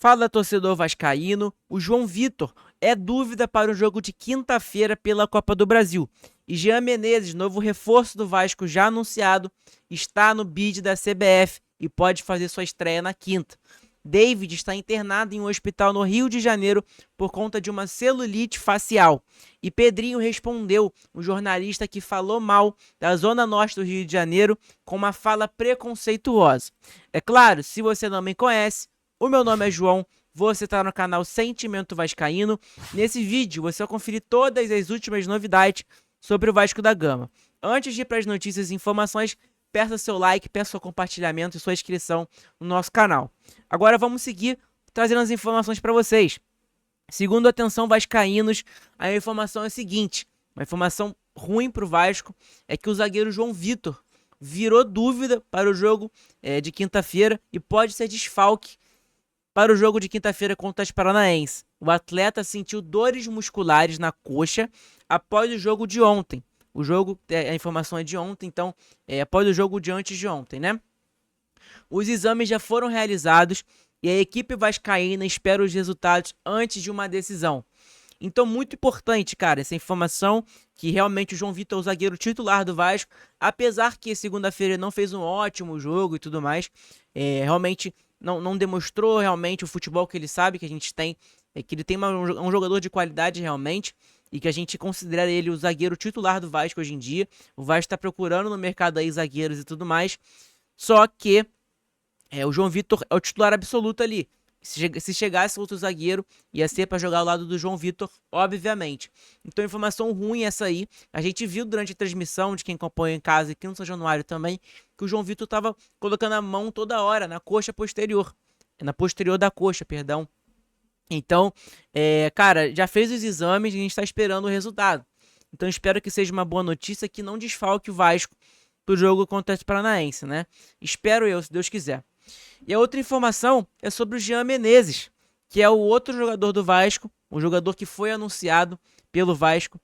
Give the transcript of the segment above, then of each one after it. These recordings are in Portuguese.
Fala, torcedor vascaíno. O João Vitor é dúvida para o jogo de quinta-feira pela Copa do Brasil. E Jean Menezes, novo reforço do Vasco já anunciado, está no bid da CBF e pode fazer sua estreia na quinta. David está internado em um hospital no Rio de Janeiro por conta de uma celulite facial. E Pedrinho respondeu um jornalista que falou mal da Zona Norte do Rio de Janeiro com uma fala preconceituosa. É claro, se você não me conhece, o meu nome é João, você está no canal Sentimento Vascaíno. Nesse vídeo você vai conferir todas as últimas novidades sobre o Vasco da Gama. Antes de ir para as notícias e informações, peça seu like, peça seu compartilhamento e sua inscrição no nosso canal. Agora vamos seguir trazendo as informações para vocês. Segundo Atenção Vascaínos, a informação é a seguinte, uma informação ruim para o Vasco é que o zagueiro João Vitor virou dúvida para o jogo de quinta-feira e pode ser desfalque para o jogo de quinta-feira contra o Atlético Paranaense. O atleta sentiu dores musculares na coxa após o jogo de ontem. A informação é de ontem, então após o jogo de antes de ontem, né? Os exames já foram realizados e a equipe vascaína espera os resultados antes de uma decisão. Então, muito importante, cara, essa informação que realmente o João Vitor é o zagueiro titular do Vasco, apesar que segunda-feira ele não fez um ótimo jogo e tudo mais, realmente não demonstrou realmente o futebol que ele sabe, que a gente tem, que ele tem um jogador de qualidade realmente, e que a gente considera ele o zagueiro titular do Vasco hoje em dia. O Vasco está procurando no mercado aí zagueiros e tudo mais, só que o João Vitor é o titular absoluto ali. Se chegasse outro zagueiro, ia ser para jogar ao lado do João Vitor, obviamente. Então, informação ruim essa aí. A gente viu durante a transmissão de quem acompanha em casa aqui no São Januário também, que o João Vitor estava colocando a mão toda hora na coxa posterior. Na posterior da coxa, perdão. Então, cara, já fez os exames e a gente está esperando o resultado. Então, espero que seja uma boa notícia que não desfalque o Vasco pro jogo contra o Atlético Paranaense, né? Espero eu, se Deus quiser. E a outra informação é sobre o Jean Menezes, que é o outro jogador do Vasco, um jogador que foi anunciado pelo Vasco,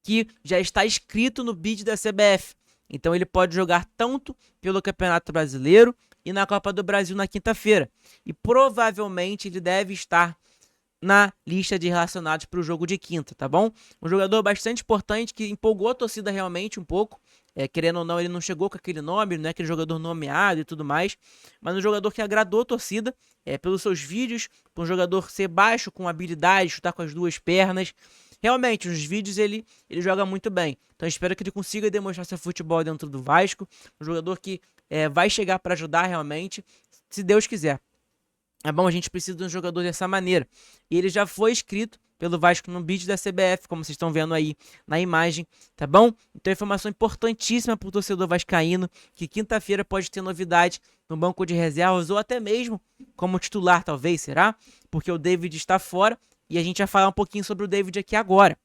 que já está inscrito no bid da CBF. Então ele pode jogar tanto pelo Campeonato Brasileiro e na Copa do Brasil na quinta-feira. E provavelmente ele deve estar na lista de relacionados para o jogo de quinta, tá bom? Um jogador bastante importante que empolgou a torcida realmente um pouco. Querendo ou não, ele não chegou com aquele nome, não é aquele jogador nomeado e tudo mais, mas um jogador que agradou a torcida pelos seus vídeos, por um jogador ser baixo, com habilidade, chutar com as duas pernas. Realmente, nos vídeos ele joga muito bem. Então espero que ele consiga demonstrar seu futebol dentro do Vasco. Um jogador que vai chegar para ajudar realmente, se Deus quiser. É bom, a gente precisa de um jogador dessa maneira. E ele já foi inscrito pelo Vasco no bid da CBF, como vocês estão vendo aí na imagem, tá bom? Então, informação importantíssima para o torcedor vascaíno, que quinta-feira pode ter novidade no banco de reservas, ou até mesmo como titular, talvez, será? Porque o David está fora, e a gente vai falar um pouquinho sobre o David aqui agora.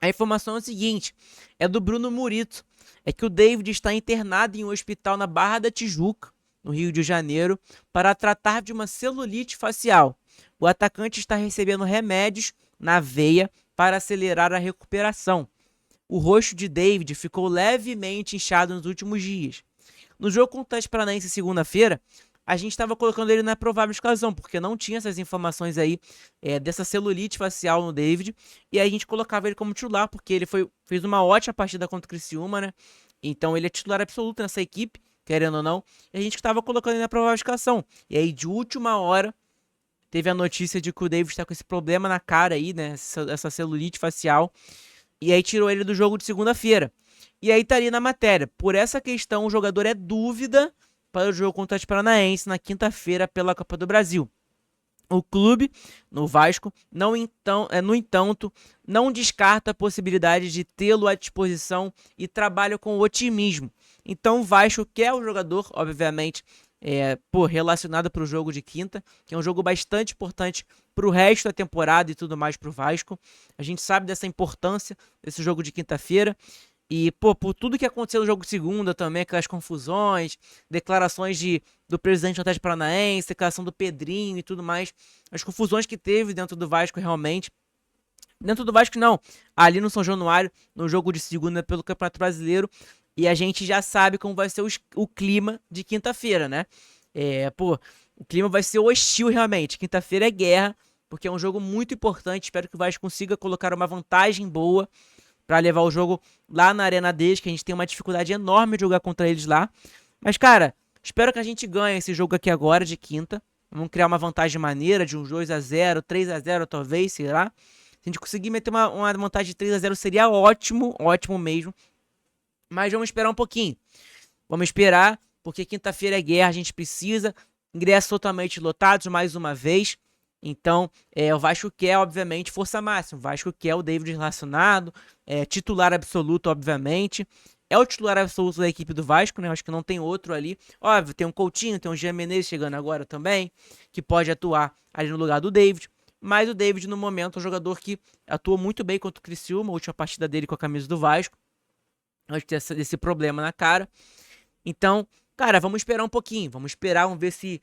A informação é a seguinte, é do Bruno Murito, é que o David está internado em um hospital na Barra da Tijuca, no Rio de Janeiro, para tratar de uma celulite facial. O atacante está recebendo remédios na veia para acelerar a recuperação. O rosto de David ficou levemente inchado nos últimos dias. No jogo contra o Atlético Paranaense segunda-feira, a gente estava colocando ele na provável escalação, porque não tinha essas informações aí dessa celulite facial no David, e aí a gente colocava ele como titular, porque ele fez uma ótima partida contra o Criciúma, né? Então ele é titular absoluto nessa equipe, querendo ou não, e a gente estava colocando ele na provável escalação. E aí, de última hora, teve a notícia de que o David está com esse problema na cara aí, né? Essa celulite facial. E aí tirou ele do jogo de segunda-feira. E aí tá ali na matéria. Por essa questão, o jogador é dúvida para o jogo contra o Atlético Paranaense na quinta-feira pela Copa do Brasil. O clube, no Vasco, no entanto, não descarta a possibilidade de tê-lo à disposição e trabalha com otimismo. Então o Vasco quer o jogador, obviamente, relacionado para o jogo de quinta, que é um jogo bastante importante para o resto da temporada e tudo mais para o Vasco. A gente sabe dessa importância desse jogo de quinta-feira. E, por tudo que aconteceu no jogo de segunda também, aquelas confusões, declarações do presidente do Atlético Paranaense, declaração do Pedrinho e tudo mais, as confusões que teve dentro do Vasco realmente. Dentro do Vasco não, ali no São Januário, no jogo de segunda pelo Campeonato Brasileiro, e a gente já sabe como vai ser o clima de quinta-feira, né? o clima vai ser hostil realmente. Quinta-feira é guerra, porque é um jogo muito importante. Espero que o Vasco consiga colocar uma vantagem boa pra levar o jogo lá na arena deles, que a gente tem uma dificuldade enorme de jogar contra eles lá. Mas, cara, espero que a gente ganhe esse jogo aqui agora, de quinta. Vamos criar uma vantagem maneira de uns 2-0, 3-0 talvez, sei lá. Se a gente conseguir meter uma vantagem de 3-0 seria ótimo, ótimo mesmo. Mas vamos esperar um pouquinho. Vamos esperar, porque quinta-feira é guerra, a gente precisa. Ingressos totalmente lotados mais uma vez. Então, o Vasco quer, obviamente, força máxima. O Vasco quer o David relacionado, titular absoluto, obviamente. É o titular absoluto da equipe do Vasco, né? Acho que não tem outro ali. Óbvio, tem um Coutinho, tem um Jean Menezes chegando agora também, que pode atuar ali no lugar do David. Mas o David, no momento, é um jogador que atuou muito bem contra o Criciúma, a última partida dele com a camisa do Vasco. Antes desse problema na cara. Então, cara, vamos esperar um pouquinho. Vamos esperar, vamos ver se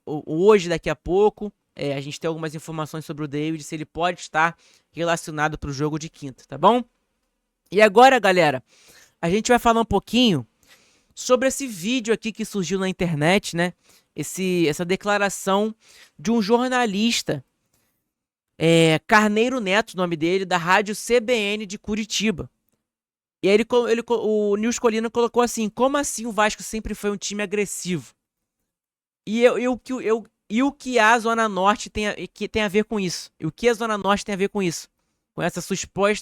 hoje, daqui a pouco, a gente tem algumas informações sobre o David, se ele pode estar relacionado para o jogo de quinta, tá bom? E agora, galera, a gente vai falar um pouquinho sobre esse vídeo aqui que surgiu na internet, né? Essa declaração de um jornalista, Carneiro Neto, o nome dele, da rádio CBN de Curitiba. E aí o Nils Colina colocou assim: como assim o Vasco sempre foi um time agressivo? E o que a Zona Norte tem a ver com isso? E o que a Zona Norte tem a ver com isso? Com essa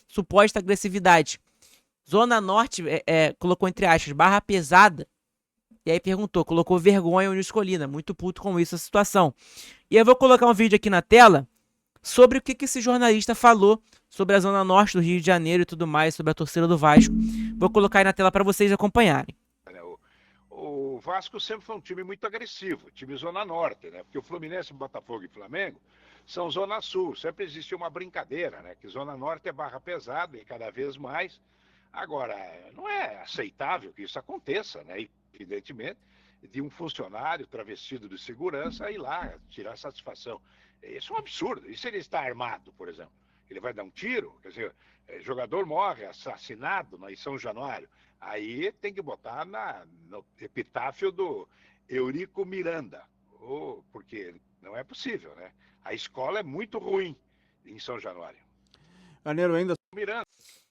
suposta agressividade. Zona Norte colocou entre aspas, barra pesada. E aí colocou vergonha o Nils Colina, muito puto com isso, a situação. E eu vou colocar um vídeo aqui na tela sobre o que esse jornalista falou sobre a Zona Norte do Rio de Janeiro e tudo mais, sobre a torcida do Vasco. Vou colocar aí na tela para vocês acompanharem. O Vasco sempre foi um time muito agressivo, time Zona Norte, né? Porque o Fluminense, Botafogo e Flamengo são Zona Sul. Sempre existiu uma brincadeira, né? Que Zona Norte é barra pesada e cada vez mais. Agora, não é aceitável que isso aconteça, né? Evidentemente, de um funcionário travestido de segurança ir lá tirar satisfação. Isso é um absurdo. E se ele está armado, por exemplo? Ele vai dar um tiro? Quer dizer, jogador morre assassinado em São Januário. Aí tem que botar no epitáfio do Eurico Miranda, porque não é possível, né? A escola é muito ruim em São Januário. Carneiro ainda. Miranda.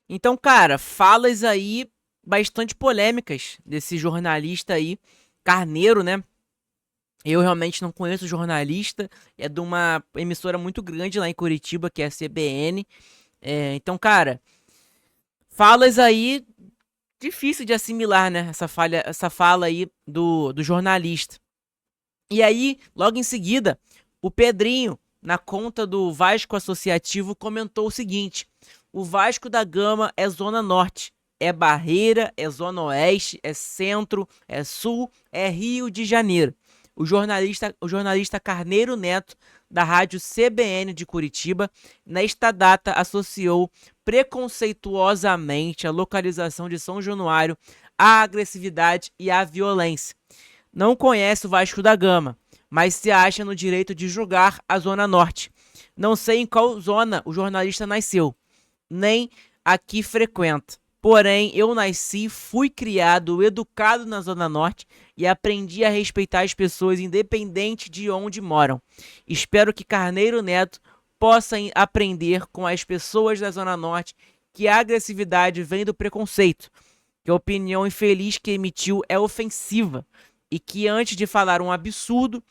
Então, cara, falas aí bastante polêmicas desse jornalista aí, Carneiro, né? Eu realmente não conheço o jornalista, é de uma emissora muito grande lá em Curitiba, que é a CBN. Então, cara, falas aí difícil de assimilar, né? Essa fala aí do jornalista. E aí, logo em seguida, o Pedrinho, na conta do Vasco Associativo, comentou o seguinte: o Vasco da Gama é Zona Norte, é Barreira, é Zona Oeste, é Centro, é Sul, é Rio de Janeiro. O jornalista Carneiro Neto, da rádio CBN de Curitiba, nesta data associou preconceituosamente a localização de São Januário à agressividade e à violência. Não conhece o Vasco da Gama, mas se acha no direito de julgar a Zona Norte. Não sei em qual zona o jornalista nasceu, nem aqui frequenta. Porém, eu nasci, fui criado, educado na Zona Norte e aprendi a respeitar as pessoas independente de onde moram. Espero que Carneiro Neto possa aprender com as pessoas da Zona Norte que a agressividade vem do preconceito, que a opinião infeliz que emitiu é ofensiva e que antes de falar um absurdo,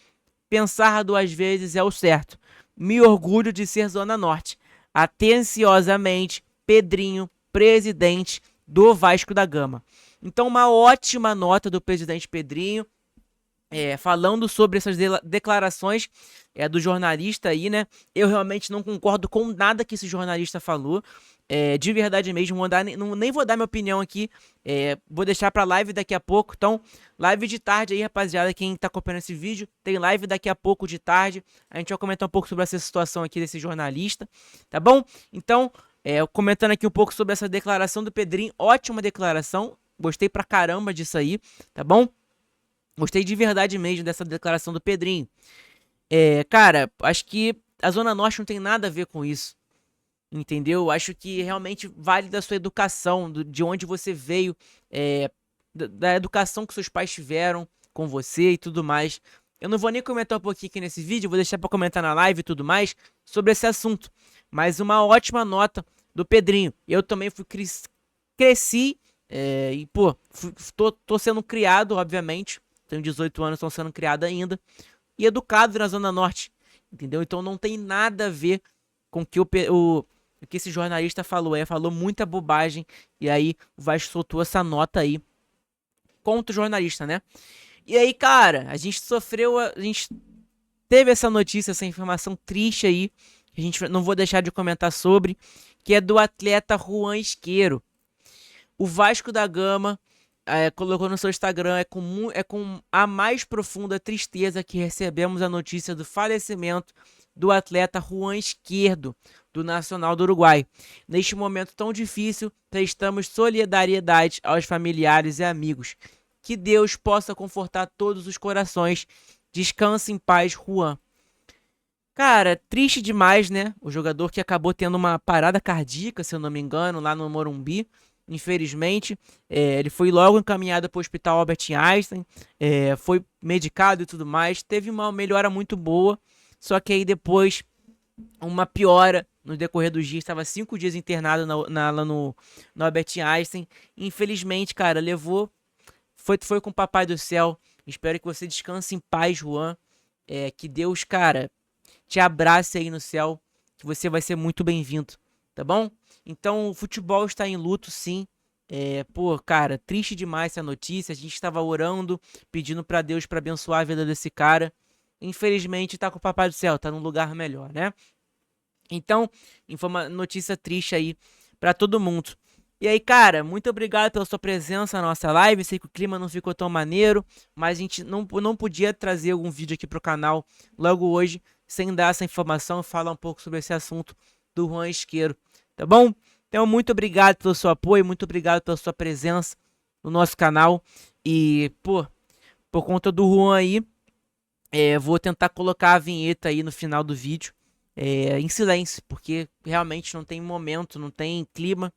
pensar duas vezes é o certo. Me orgulho de ser Zona Norte. Atenciosamente, Pedrinho, presidente do Vasco da Gama. Então, uma ótima nota do presidente Pedrinho, falando sobre essas declarações do jornalista aí, né? Eu realmente não concordo com nada que esse jornalista falou. De verdade mesmo, nem vou dar minha opinião aqui. Vou deixar pra live daqui a pouco. Então, live de tarde aí, rapaziada. Quem tá acompanhando esse vídeo, tem live daqui a pouco de tarde. A gente vai comentar um pouco sobre essa situação aqui desse jornalista, tá bom? Então, comentando aqui um pouco sobre essa declaração do Pedrinho. Ótima declaração. Gostei pra caramba disso aí, tá bom? Gostei de verdade mesmo dessa declaração do Pedrinho. Cara, acho que a Zona Norte não tem nada a ver com isso. Entendeu? Acho que realmente vale da sua educação, de onde você veio, da educação que seus pais tiveram com você e tudo mais. Eu não vou nem comentar um pouquinho aqui nesse vídeo, vou deixar para comentar na live e tudo mais sobre esse assunto. Mas uma ótima nota do Pedrinho. Eu também cresci e, pô, tô sendo criado, obviamente. Tenho 18 anos, estou sendo criado ainda. E educado na Zona Norte, entendeu? Então não tem nada a ver com que o que esse jornalista falou. Falou muita bobagem. E aí o Vasco soltou essa nota aí contra o jornalista, né? E aí, cara, a gente teve essa notícia, essa informação triste aí, que a gente não vou deixar de comentar sobre, que é do atleta Juan Isqueiro. O Vasco da Gama colocou no seu Instagram, é com a mais profunda tristeza que recebemos a notícia do falecimento do atleta Juan Isqueiro, do Nacional do Uruguai. Neste momento tão difícil, prestamos solidariedade aos familiares e amigos. Que Deus possa confortar todos os corações. Descanse em paz, Juan. Cara, triste demais, né? O jogador que acabou tendo uma parada cardíaca, se eu não me engano, lá no Morumbi. Infelizmente, ele foi logo encaminhado para o Hospital Albert Einstein, foi medicado e tudo mais. Teve uma melhora muito boa, só que aí depois uma piora no decorrer dos dias. Estava 5 dias internado lá no Albert Einstein. Infelizmente, cara, foi com o Papai do Céu. Espero que você descanse em paz, Juan. Que Deus, cara, te abrace aí no céu, que você vai ser muito bem-vindo, tá bom? Então, o futebol está em luto, sim. Pô, cara, triste demais essa notícia. A gente estava orando, pedindo pra Deus pra abençoar a vida desse cara. Infelizmente, tá com o Papai do Céu, tá num lugar melhor, né? Então, uma notícia triste aí pra todo mundo. E aí, cara, muito obrigado pela sua presença na nossa live. Sei que o clima não ficou tão maneiro, mas a gente não podia trazer algum vídeo aqui pro canal logo hoje sem dar essa informação e falar um pouco sobre esse assunto do Juan Isqueiro, tá bom? Então, muito obrigado pelo seu apoio, muito obrigado pela sua presença no nosso canal. E, pô, por conta do Juan aí, vou tentar colocar a vinheta aí no final do vídeo em silêncio, porque realmente não tem momento, não tem clima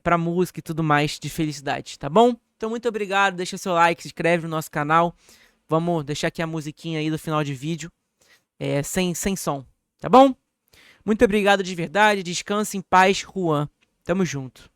pra música e tudo mais de felicidade, tá bom? Então, muito obrigado, deixa seu like, se inscreve no nosso canal. Vamos deixar aqui a musiquinha aí do final de vídeo, sem som, tá bom? Muito obrigado de verdade, descanse em paz, Juan. Tamo junto.